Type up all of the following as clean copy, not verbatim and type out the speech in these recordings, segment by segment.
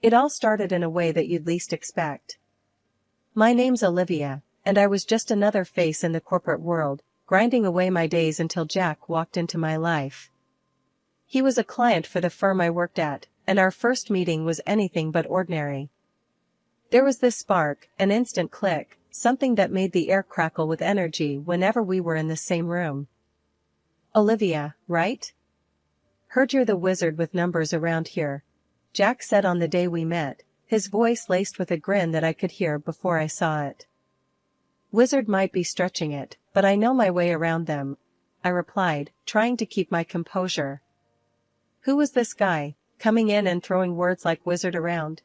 It all started in a way that you'd least expect. My name's Olivia, and I was just another face in the corporate world, grinding away my days until Jack walked into my life. He was a client for the firm I worked at, and our first meeting was anything but ordinary. There was this spark, an instant click, something that made the air crackle with energy whenever we were in the same room. "Olivia, right? Heard you're the wizard with numbers around here," Jack said on the day we met, his voice laced with a grin that I could hear before I saw it. "Wizard might be stretching it, but I know my way around them," I replied, trying to keep my composure. Who was this guy, coming in and throwing words like wizard around?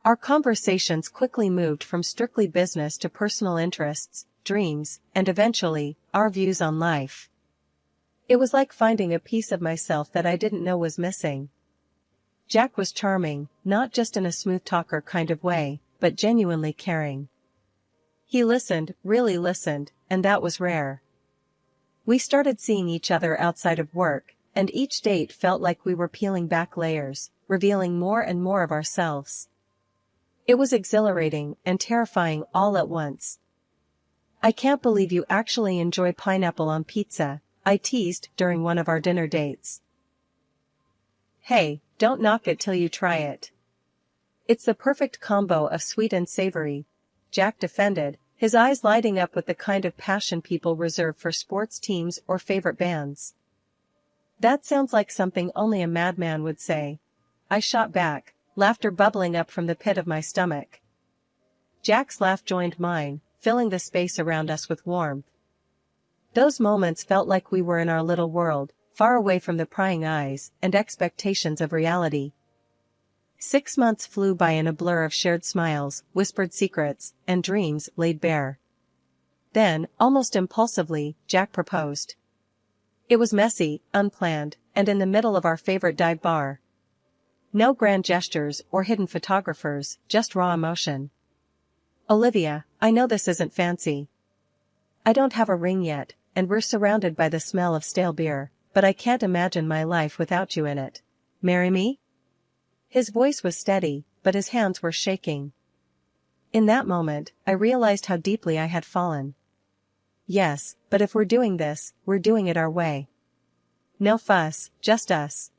Our conversations quickly moved from strictly business to personal interests, dreams, and eventually, our views on life. It was like finding a piece of myself that I didn't know was missing. Jack was charming, not just in a smooth talker kind of way, but genuinely caring. He listened, really listened, and that was rare. We started seeing each other outside of work, and each date felt like we were peeling back layers, revealing more and more of ourselves. It was exhilarating and terrifying all at once. "I can't believe you actually enjoy pineapple on pizza," I teased during one of our dinner dates. "Hey, don't knock it till you try it. It's the perfect combo of sweet and savory," Jack defended, his eyes lighting up with the kind of passion people reserve for sports teams or favorite bands. "That sounds like something only a madman would say," I shot back, laughter bubbling up from the pit of my stomach. Jack's laugh joined mine, filling the space around us with warmth. Those moments felt like we were in our little world, far away from the prying eyes and expectations of reality. 6 months flew by in a blur of shared smiles, whispered secrets, and dreams laid bare. Then, almost impulsively, Jack proposed. It was messy, unplanned, and in the middle of our favorite dive bar. No grand gestures or hidden photographers, just raw emotion. "Olivia, I know this isn't fancy. I don't have a ring yet, and we're surrounded by the smell of stale beer, but I can't imagine my life without you in it. Marry me?" His voice was steady, but his hands were shaking. In that moment, I realized how deeply I had fallen. "Yes, but if we're doing this, we're doing it our way. No fuss, just us."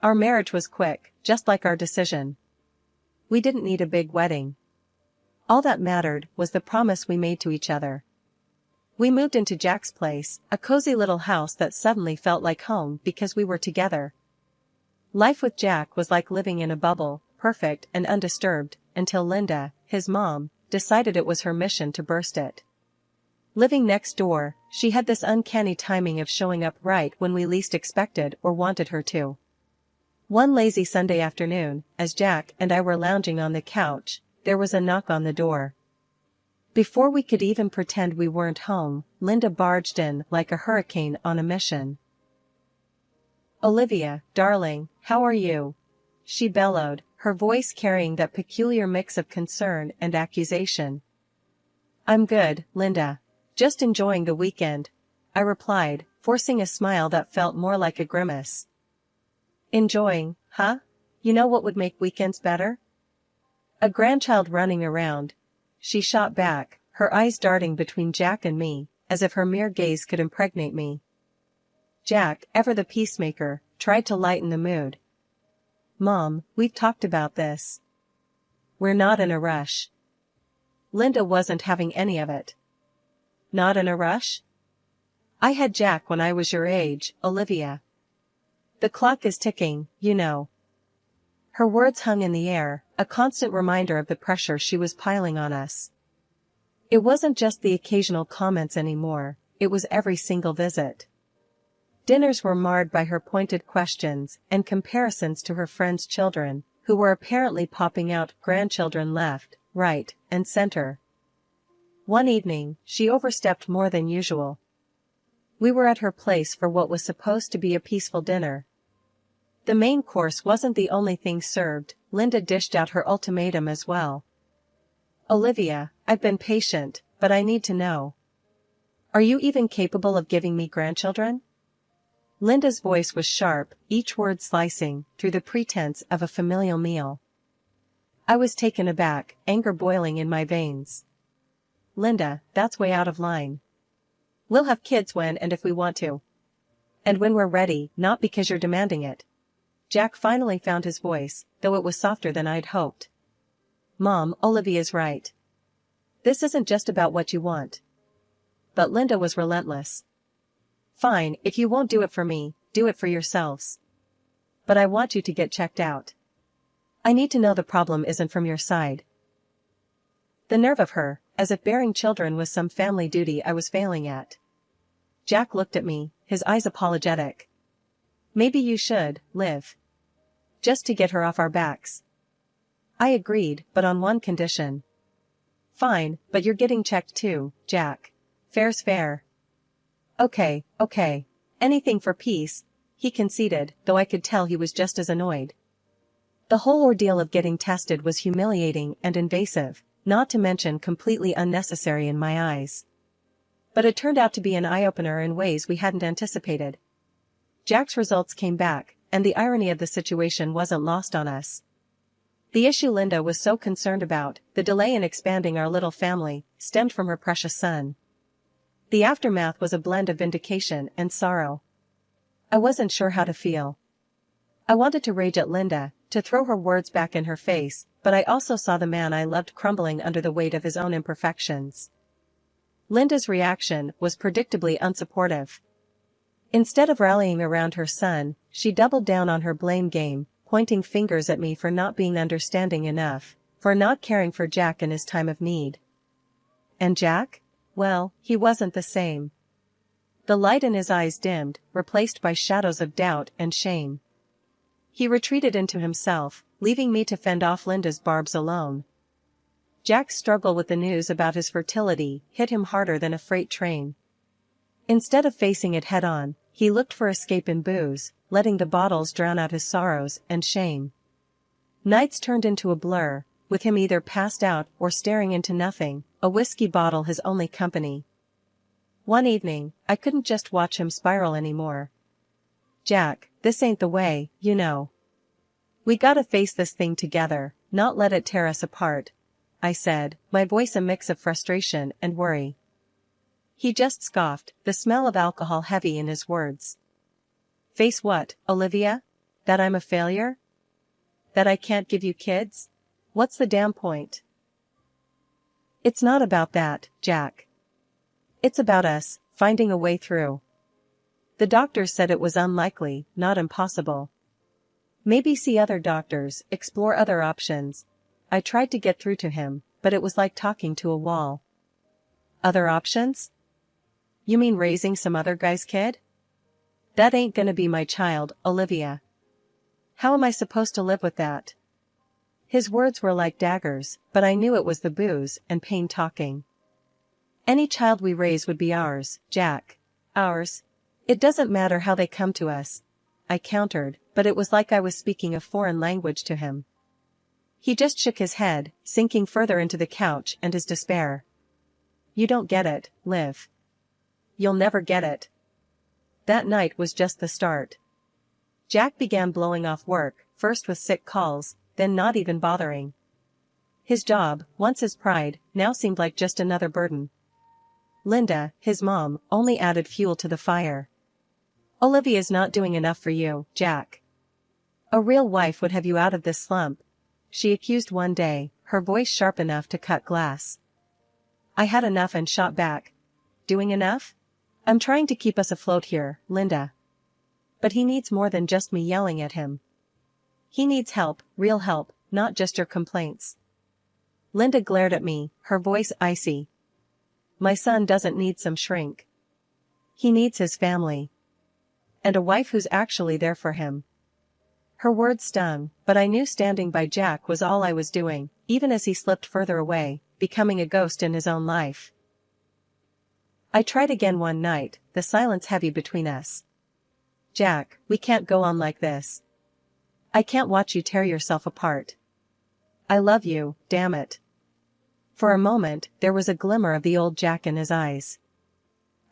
Our marriage was quick, just like our decision. We didn't need a big wedding. All that mattered was the promise we made to each other. We moved into Jack's place, a cozy little house that suddenly felt like home because we were together. Life with Jack was like living in a bubble, perfect and undisturbed, until Linda, his mom, decided it was her mission to burst it. Living next door, she had this uncanny timing of showing up right when we least expected or wanted her to. One lazy Sunday afternoon, as Jack and I were lounging on the couch, there was a knock on the door. Before we could even pretend we weren't home, Linda barged in like a hurricane on a mission. "Olivia, darling, how are you?" she bellowed, her voice carrying that peculiar mix of concern and accusation. "I'm good, Linda. Just enjoying the weekend," I replied, forcing a smile that felt more like a grimace. "Enjoying, huh? You know what would make weekends better? A grandchild running around," she shot back, her eyes darting between Jack and me, as if her mere gaze could impregnate me. Jack, ever the peacemaker, tried to lighten the mood. "Mom, we've talked about this. We're not in a rush." Linda wasn't having any of it. "Not in a rush? I had Jack when I was your age, Olivia. The clock is ticking, you know." Her words hung in the air, a constant reminder of the pressure she was piling on us. It wasn't just the occasional comments anymore, it was every single visit. Dinners were marred by her pointed questions and comparisons to her friends' children, who were apparently popping out grandchildren left, right, and center. One evening, she overstepped more than usual. We were at her place for what was supposed to be a peaceful dinner. The main course wasn't the only thing served, Linda dished out her ultimatum as well. "Olivia, I've been patient, but I need to know. Are you even capable of giving me grandchildren? Linda's voice was sharp, each word slicing through the pretense of a familial meal. I was taken aback, anger boiling in my veins. Linda, that's way out of line. We'll have kids when and if we want to. And when we're ready, not because you're demanding it. Jack finally found his voice, though it was softer than I'd hoped. Mom, Olivia's right. This isn't just about what you want. But Linda was relentless. Fine, if you won't do it for me, do it for yourselves. But I want you to get checked out. I need to know the problem isn't from your side. The nerve of her, as if bearing children was some family duty I was failing at. Jack looked at me, his eyes apologetic. Maybe you should, Liv. Just to get her off our backs. I agreed, but on one condition. Fine, but you're getting checked too, Jack. Fair's fair. Okay. Anything for peace, he conceded, though I could tell he was just as annoyed. The whole ordeal of getting tested was humiliating and invasive, not to mention completely unnecessary in my eyes. But it turned out to be an eye-opener in ways we hadn't anticipated. Jack's results came back, and the irony of the situation wasn't lost on us. The issue Linda was so concerned about, the delay in expanding our little family, stemmed from her precious son. The aftermath was a blend of vindication and sorrow. I wasn't sure how to feel. I wanted to rage at Linda, to throw her words back in her face, but I also saw the man I loved crumbling under the weight of his own imperfections. Linda's reaction was predictably unsupportive. Instead of rallying around her son, she doubled down on her blame game, pointing fingers at me for not being understanding enough, for not caring for Jack in his time of need. And Jack? Well, he wasn't the same. The light in his eyes dimmed, replaced by shadows of doubt and shame. He retreated into himself, leaving me to fend off Linda's barbs alone. Jack's struggle with the news about his fertility hit him harder than a freight train. Instead of facing it head-on, he looked for escape in booze, letting the bottles drown out his sorrows and shame. Nights turned into a blur, with him either passed out or staring into nothing, a whiskey bottle his only company. One evening, I couldn't just watch him spiral anymore. Jack, this ain't the way, you know. We gotta face this thing together, not let it tear us apart, I said, my voice a mix of frustration and worry. He just scoffed, the smell of alcohol heavy in his words. Face what, Olivia? That I'm a failure? That I can't give you kids? What's the damn point? It's not about that, Jack. It's about us, finding a way through. The doctors said it was unlikely, not impossible. Maybe see other doctors, explore other options. I tried to get through to him, but it was like talking to a wall. Other options? You mean raising some other guy's kid? That ain't gonna be my child, Olivia. How am I supposed to live with that? His words were like daggers, but I knew it was the booze and pain talking. Any child we raise would be ours, Jack. Ours. It doesn't matter how they come to us, I countered, but it was like I was speaking a foreign language to him. He just shook his head, sinking further into the couch and his despair. You don't get it, Liv. You'll never get it. That night was just the start. Jack began blowing off work, first with sick calls, then not even bothering. His job, once his pride, now seemed like just another burden. Linda, his mom, only added fuel to the fire. Olivia's not doing enough for you, Jack. A real wife would have you out of this slump, she accused one day, her voice sharp enough to cut glass. I had enough and shot back. Doing enough? I'm trying to keep us afloat here, Linda. But he needs more than just me yelling at him. He needs help, real help, not just your complaints. Linda glared at me, her voice icy. My son doesn't need some shrink. He needs his family. And a wife who's actually there for him. Her words stung, but I knew standing by Jack was all I was doing, even as he slipped further away, becoming a ghost in his own life. I tried again one night, the silence heavy between us. Jack, we can't go on like this. I can't watch you tear yourself apart. I love you, damn it. For a moment, there was a glimmer of the old Jack in his eyes.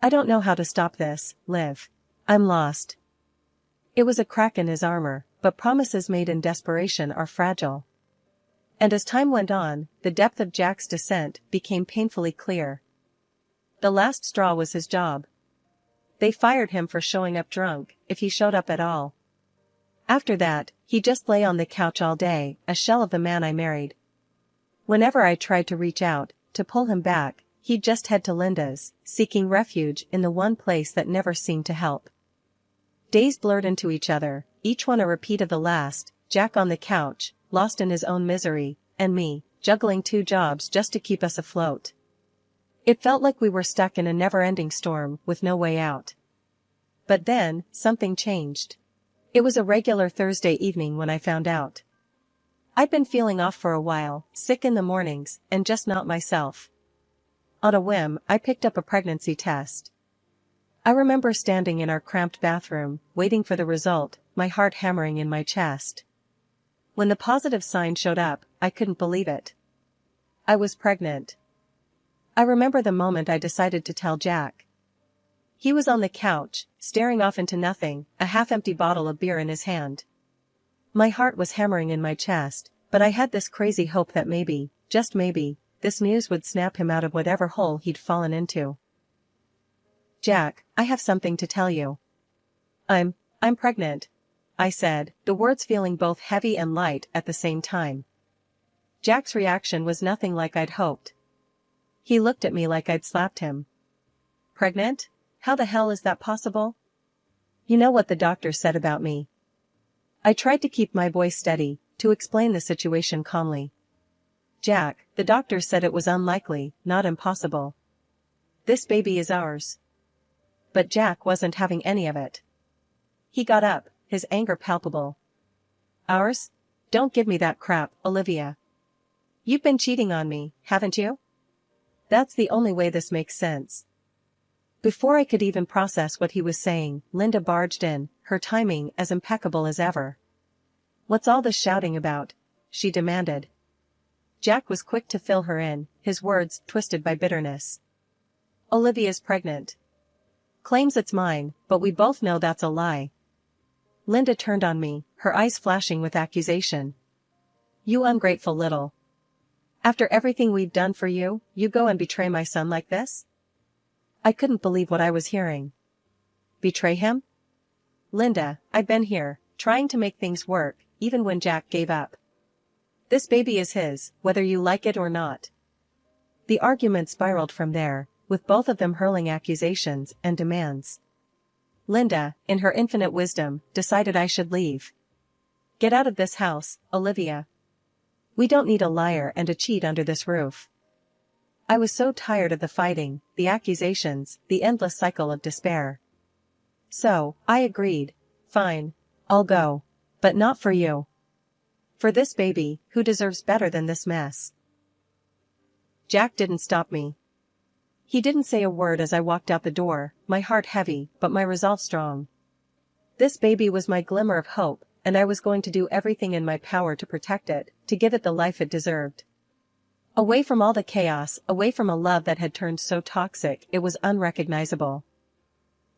I don't know how to stop this, Liv. I'm lost. It was a crack in his armor, but promises made in desperation are fragile. And as time went on, the depth of Jack's descent became painfully clear. The last straw was his job. They fired him for showing up drunk, if he showed up at all. After that, he just lay on the couch all day, a shell of the man I married. Whenever I tried to reach out, to pull him back, he'd just head to Linda's, seeking refuge in the one place that never seemed to help. Days blurred into each other, each one a repeat of the last, Jack on the couch, lost in his own misery, and me, juggling 2 jobs just to keep us afloat. It felt like we were stuck in a never-ending storm with no way out. But then, something changed. It was a regular Thursday evening when I found out. I'd been feeling off for a while, sick in the mornings, and just not myself. On a whim, I picked up a pregnancy test. I remember standing in our cramped bathroom, waiting for the result, my heart hammering in my chest. When the positive sign showed up, I couldn't believe it. I was pregnant. I remember the moment I decided to tell Jack. He was on the couch, staring off into nothing, a half-empty bottle of beer in his hand. My heart was hammering in my chest, but I had this crazy hope that maybe, just maybe, this news would snap him out of whatever hole he'd fallen into. "Jack, I have something to tell you." I'm pregnant," I said, the words feeling both heavy and light at the same time. Jack's reaction was nothing like I'd hoped. He looked at me like I'd slapped him. "Pregnant? How the hell is that possible? You know what the doctor said about me." I tried to keep my voice steady, to explain the situation calmly. "Jack, the doctor said it was unlikely, not impossible. This baby is ours." But Jack wasn't having any of it. He got up, his anger palpable. "Ours? Don't give me that crap, Olivia. You've been cheating on me, haven't you? That's the only way this makes sense." Before I could even process what he was saying, Linda barged in, her timing as impeccable as ever. "What's all this shouting about?" she demanded. Jack was quick to fill her in, his words twisted by bitterness. "Olivia's pregnant. Claims it's mine, but we both know that's a lie." Linda turned on me, her eyes flashing with accusation. "You ungrateful little. After everything we've done for you, you go and betray my son like this?" I couldn't believe what I was hearing. Betray him? "Linda, I've been here, trying to make things work, even when Jack gave up. This baby is his, whether you like it or not." The argument spiraled from there, with both of them hurling accusations and demands. Linda, in her infinite wisdom, decided I should leave. "Get out of this house, Olivia. We don't need a liar and a cheat under this roof." I was so tired of the fighting, the accusations, the endless cycle of despair. So, I agreed. "Fine. I'll go. But not for you. For this baby, who deserves better than this mess." Jack didn't stop me. He didn't say a word as I walked out the door, my heart heavy, but my resolve strong. This baby was my glimmer of hope, and I was going to do everything in my power to protect it, to give it the life it deserved. Away from all the chaos, away from a love that had turned so toxic it was unrecognizable.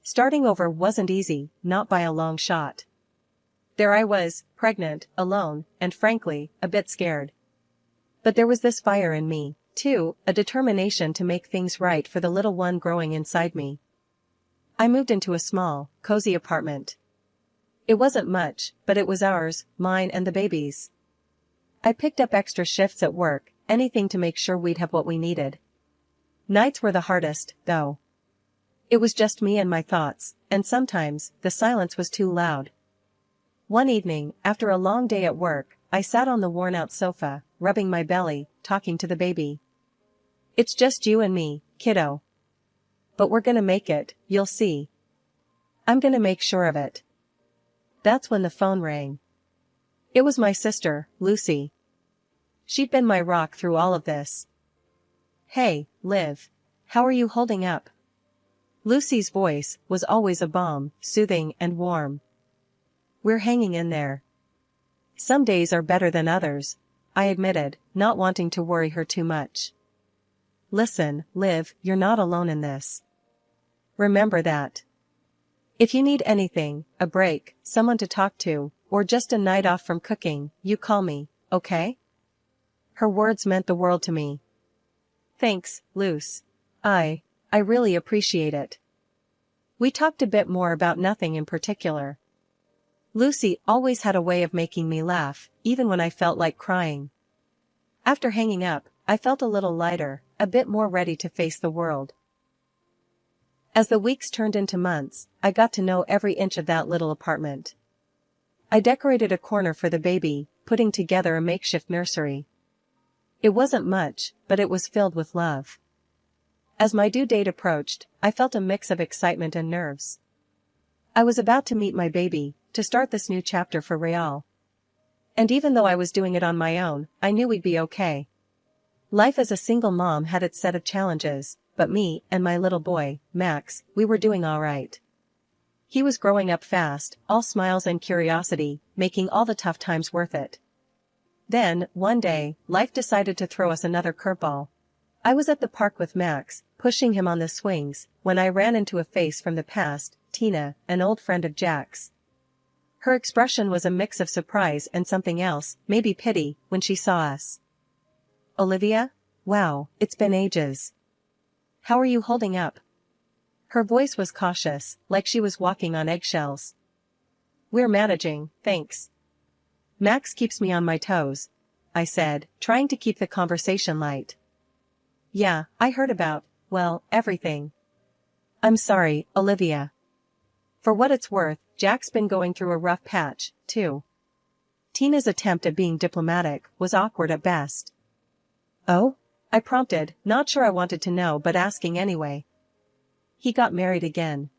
Starting over wasn't easy, not by a long shot. There I was, pregnant, alone, and frankly, a bit scared. But there was this fire in me, too, a determination to make things right for the little one growing inside me. I moved into a small, cozy apartment. It wasn't much, but it was ours, mine and the baby's. I picked up extra shifts at work, anything to make sure we'd have what we needed. Nights were the hardest, though. It was just me and my thoughts, and sometimes, the silence was too loud. One evening, after a long day at work, I sat on the worn-out sofa, rubbing my belly, talking to the baby. "It's just you and me, kiddo. But we're gonna make it, you'll see. I'm gonna make sure of it." That's when the phone rang. It was my sister, Lucy. She'd been my rock through all of this. "Hey, Liv. How are you holding up?" Lucy's voice was always a balm, soothing and warm. "We're hanging in there. Some days are better than others," I admitted, not wanting to worry her too much. "Listen, Liv, you're not alone in this. Remember that. If you need anything, a break, someone to talk to, or just a night off from cooking, you call me, okay? Her words meant the world to me. Thanks, Luce. I really appreciate it. We talked a bit more about nothing in particular. Lucy always had a way of making me laugh, even when I felt like crying. After hanging up, I felt a little lighter, a bit more ready to face the world. As the weeks turned into months, I got to know every inch of that little apartment. I decorated a corner for the baby, putting together a makeshift nursery. It wasn't much, but it was filled with love. As my due date approached, I felt a mix of excitement and nerves. I was about to meet my baby, to start this new chapter for Real. And even though I was doing it on my own, I knew we'd be okay. Life as a single mom had its set of challenges, but me and my little boy, Max, we were doing all right. He was growing up fast, all smiles and curiosity, making all the tough times worth it. Then, one day, life decided to throw us another curveball. I was at the park with Max, pushing him on the swings, when I ran into a face from the past, Tina, an old friend of Jack's. Her expression was a mix of surprise and something else, maybe pity, when she saw us. Olivia? Wow, it's been ages. How are you holding up? Her voice was cautious, like she was walking on eggshells. We're managing, thanks. Max keeps me on my toes, I said, trying to keep the conversation light. Yeah, I heard about, well, everything. I'm sorry, Olivia. For what it's worth, Jack's been going through a rough patch, too. Tina's attempt at being diplomatic was awkward at best. Oh? I prompted, not sure I wanted to know but asking anyway. He got married again.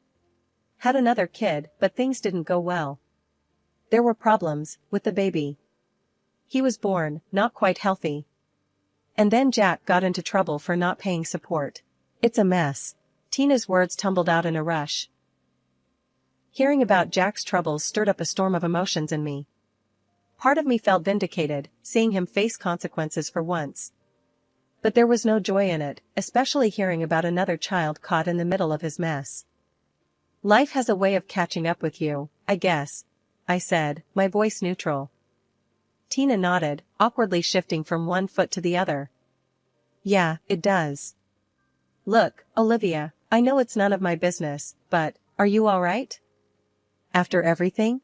Had another kid, but things didn't go well. There were problems, with the baby. He was born, not quite healthy. And then Jack got into trouble for not paying support. It's a mess. Tina's words tumbled out in a rush. Hearing about Jack's troubles stirred up a storm of emotions in me. Part of me felt vindicated, seeing him face consequences for once. But there was no joy in it, especially hearing about another child caught in the middle of his mess. Life has a way of catching up with you, I guess, I said, my voice neutral. Tina nodded, awkwardly shifting from one foot to the other. Yeah, it does. Look, Olivia, I know it's none of my business, but, are you all right? After everything?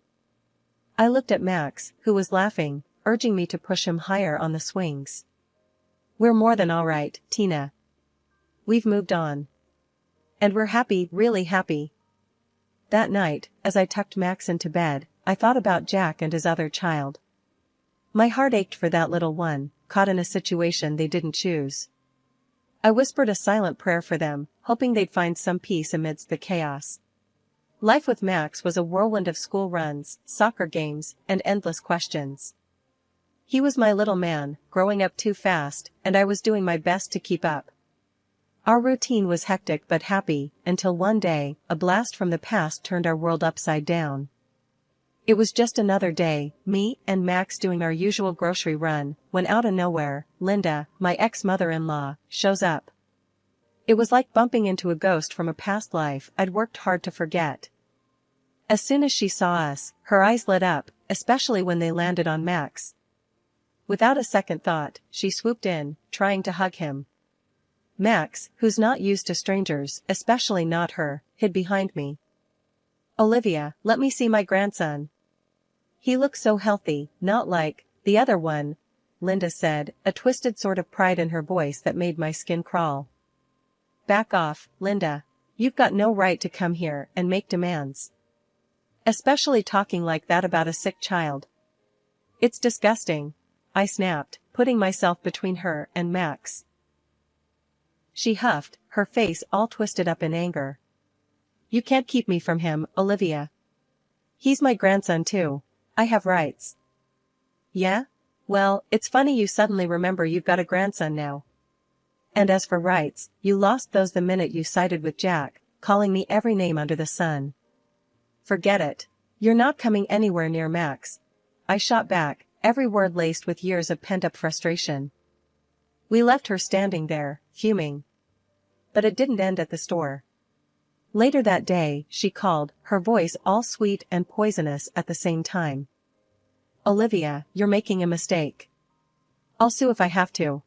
I looked at Max, who was laughing, urging me to push him higher on the swings. We're more than all right, Tina. We've moved on. And we're happy, really happy. That night, as I tucked Max into bed, I thought about Jack and his other child. My heart ached for that little one, caught in a situation they didn't choose. I whispered a silent prayer for them, hoping they'd find some peace amidst the chaos. Life with Max was a whirlwind of school runs, soccer games, and endless questions. He was my little man, growing up too fast, and I was doing my best to keep up. Our routine was hectic but happy, until one day, a blast from the past turned our world upside down. It was just another day, me and Max doing our usual grocery run, when out of nowhere, Linda, my ex-mother-in-law, shows up. It was like bumping into a ghost from a past life I'd worked hard to forget. As soon as she saw us, her eyes lit up, especially when they landed on Max. Without a second thought, she swooped in, trying to hug him. Max, who's not used to strangers, especially not her, hid behind me. Olivia, let me see my grandson. He looks so healthy, not like the other one, Linda said, a twisted sort of pride in her voice that made my skin crawl. Back off, Linda. You've got no right to come here and make demands. Especially talking like that about a sick child. It's disgusting, I snapped, putting myself between her and Max. She huffed, her face all twisted up in anger. You can't keep me from him, Olivia. He's my grandson too. I have rights. Yeah? Well, it's funny you suddenly remember you've got a grandson now. And as for rights, you lost those the minute you sided with Jack, calling me every name under the sun. Forget it. You're not coming anywhere near Max. I shot back, every word laced with years of pent-up frustration. We left her standing there, fuming. But it didn't end at the store. Later that day, she called, her voice all sweet and poisonous at the same time. Olivia, you're making a mistake. I'll sue if I have to.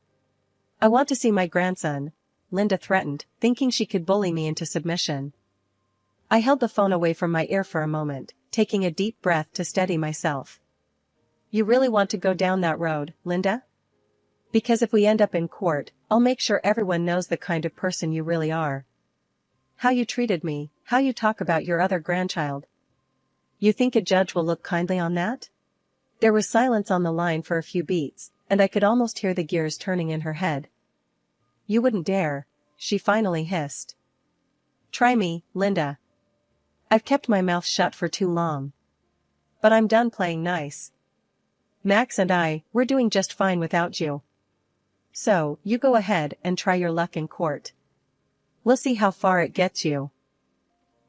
I want to see my grandson, Linda threatened, thinking she could bully me into submission. I held the phone away from my ear for a moment, taking a deep breath to steady myself. You really want to go down that road, Linda? Because if we end up in court, I'll make sure everyone knows the kind of person you really are. How you treated me, how you talk about your other grandchild. You think a judge will look kindly on that? There was silence on the line for a few beats, and I could almost hear the gears turning in her head. You wouldn't dare, she finally hissed. Try me, Linda. I've kept my mouth shut for too long. But I'm done playing nice. Max and we're doing just fine without you. So, you go ahead and try your luck in court. We'll see how far it gets you.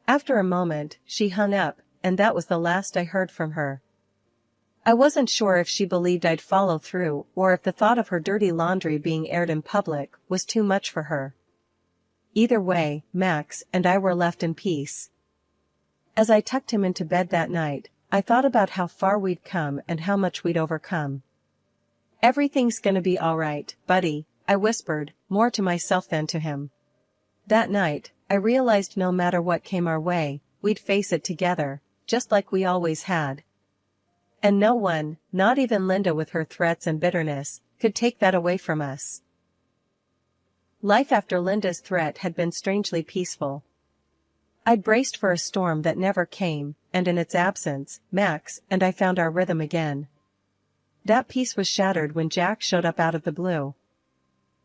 After a moment, she hung up, and that was the last I heard from her. I wasn't sure if she believed I'd follow through or if the thought of her dirty laundry being aired in public was too much for her. Either way, Max and I were left in peace. As I tucked him into bed that night, I thought about how far we'd come and how much we'd overcome. Everything's gonna be alright, buddy, I whispered, more to myself than to him. That night, I realized no matter what came our way, we'd face it together, just like we always had. And no one, not even Linda with her threats and bitterness, could take that away from us. Life after Linda's threat had been strangely peaceful. I'd braced for a storm that never came, and in its absence, Max and I found our rhythm again. That peace was shattered when Jack showed up out of the blue.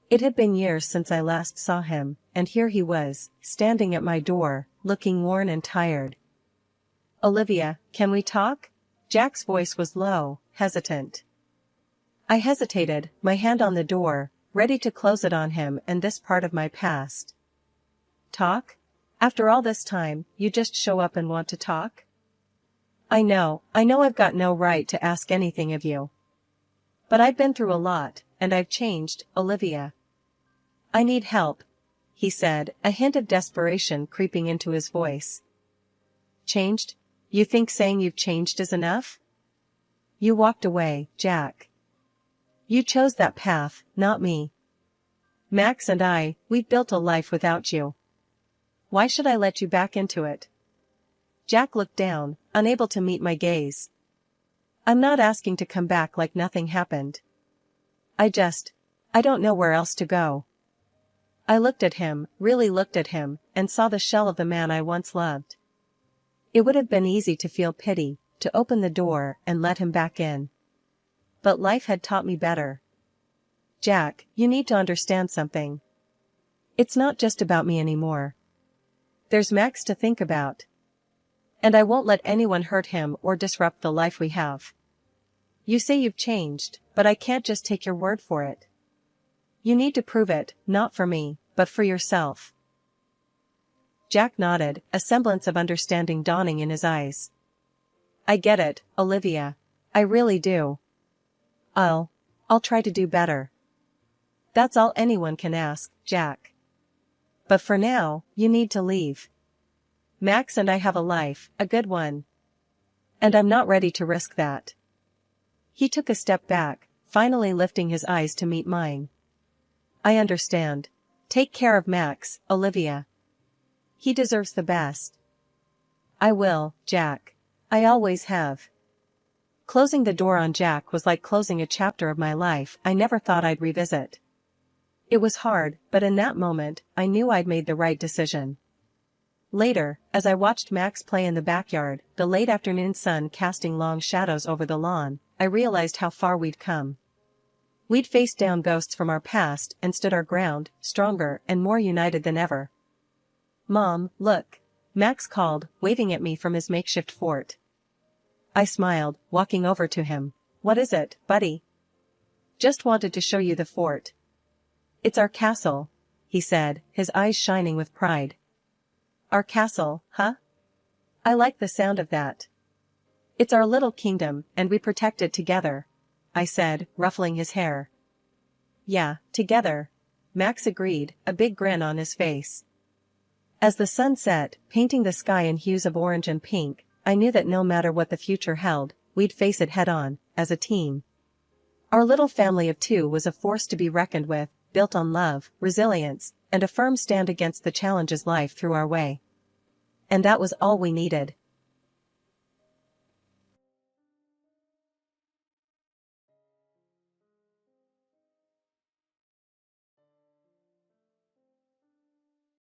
It had been years since I last saw him, and here he was, standing at my door, looking worn and tired. Olivia, can we talk? Jack's voice was low, hesitant. I hesitated, my hand on the door, ready to close it on him and this part of my past. Talk? After all this time, you just show up and want to talk? I know I've got no right to ask anything of you. But I've been through a lot, and I've changed, Olivia. I need help, he said, a hint of desperation creeping into his voice. Changed? You think saying you've changed is enough? You walked away, Jack. You chose that path, not me. Max and we've built a life without you. Why should I let you back into it? Jack looked down, unable to meet my gaze. I'm not asking to come back like nothing happened. I don't know where else to go. I looked at him, really looked at him, and saw the shell of the man I once loved. It would have been easy to feel pity, to open the door and let him back in. But life had taught me better. Jack, you need to understand something. It's not just about me anymore. There's Max to think about. And I won't let anyone hurt him or disrupt the life we have. You say you've changed, but I can't just take your word for it. You need to prove it, not for me, but for yourself. Jack nodded, a semblance of understanding dawning in his eyes. I get it, Olivia. I really do. I'll try to do better. That's all anyone can ask, Jack. But for now, you need to leave. Max and I have a life, a good one. And I'm not ready to risk that. He took a step back, finally lifting his eyes to meet mine. I understand. Take care of Max, Olivia. He deserves the best. I will, Jack. I always have. Closing the door on Jack was like closing a chapter of my life I never thought I'd revisit. It was hard, but in that moment, I knew I'd made the right decision. Later, as I watched Max play in the backyard, the late afternoon sun casting long shadows over the lawn, I realized how far we'd come. We'd faced down ghosts from our past and stood our ground, stronger and more united than ever. Mom, look, Max called, waving at me from his makeshift fort. I smiled, walking over to him. What is it, buddy? Just wanted to show you the fort. It's our castle, he said, his eyes shining with pride. Our castle, huh? I like the sound of that. It's our little kingdom, and we protect it together, I said, ruffling his hair. Yeah, together, Max agreed, a big grin on his face. As the sun set, painting the sky in hues of orange and pink, I knew that no matter what the future held, we'd face it head-on, as a team. Our little family of 2 was a force to be reckoned with, built on love, resilience, and a firm stand against the challenges life threw our way. And that was all we needed.